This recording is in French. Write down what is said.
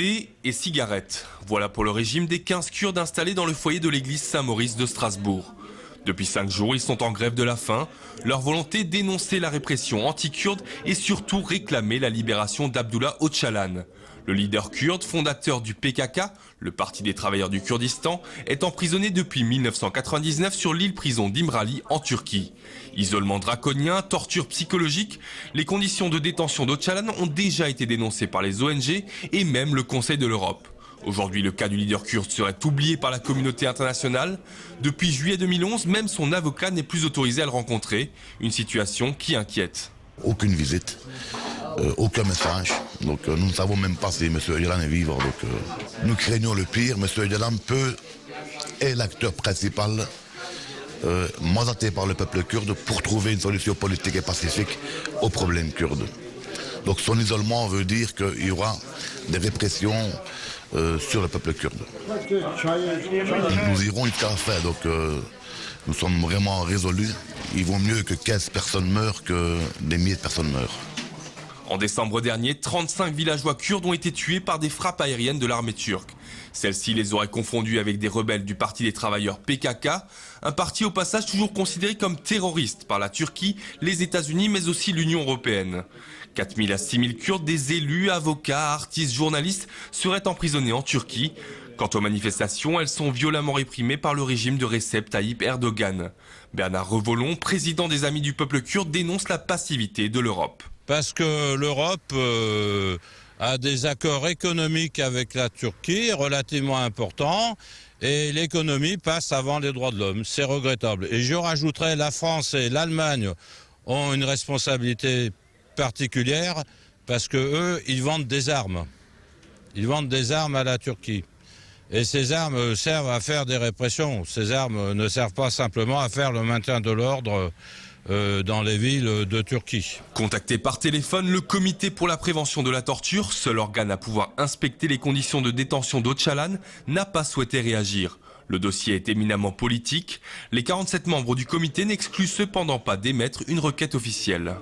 thé et cigarettes. Voilà pour le régime des 15 Kurdes installés dans le foyer de l'église Saint-Maurice de Strasbourg. Depuis 5 jours, ils sont en grève de la faim. Leur volonté, dénoncer la répression anti-kurde et surtout réclamer la libération d'Abdullah Öcalan. Le leader kurde, fondateur du PKK, le Parti des travailleurs du Kurdistan, est emprisonné depuis 1999 sur l'île-prison d'Imrali en Turquie. Isolement draconien, torture psychologique, les conditions de détention d'Öcalan ont déjà été dénoncées par les ONG et même le Conseil de l'Europe. Aujourd'hui, le cas du leader kurde serait oublié par la communauté internationale. Depuis juillet 2011, même son avocat n'est plus autorisé à le rencontrer. Une situation qui inquiète. Aucune visite, aucun message. Donc nous ne savons même pas si M. Öcalan est vivant. Donc nous craignons le pire. M. Öcalan est l'acteur principal mandaté par le peuple kurde pour trouver une solution politique et pacifique au problème kurde. Donc son isolement veut dire qu'il y aura des répressions sur le peuple kurde. Nous irons jusqu'à la fin, donc nous sommes vraiment résolus. Il vaut mieux que 15 personnes meurent que des milliers de personnes meurent. En décembre dernier, 35 villageois kurdes ont été tués par des frappes aériennes de l'armée turque. Celle-ci les aurait confondus avec des rebelles du Parti des travailleurs PKK, un parti au passage toujours considéré comme terroriste par la Turquie, les États-Unis mais aussi l'Union européenne. 4 000 à 6 000 Kurdes, des élus, avocats, artistes, journalistes seraient emprisonnés en Turquie. Quant aux manifestations, elles sont violemment réprimées par le régime de Recep Tayyip Erdogan. Bernard Revolon, président des Amis du peuple kurde, dénonce la passivité de l'Europe. Parce que l'Europe a des accords économiques avec la Turquie relativement importants et l'économie passe avant les droits de l'homme. C'est regrettable. Et je rajouterais, la France et l'Allemagne ont une responsabilité particulière parce que eux, ils vendent des armes. Ils vendent des armes à la Turquie. Et ces armes servent à faire des répressions. Ces armes ne servent pas simplement à faire le maintien de l'ordre dans les villes de Turquie. Contacté par téléphone, le comité pour la prévention de la torture, seul organe à pouvoir inspecter les conditions de détention d'Öcalan, n'a pas souhaité réagir. Le dossier est éminemment politique. Les 47 membres du comité n'excluent cependant pas d'émettre une requête officielle.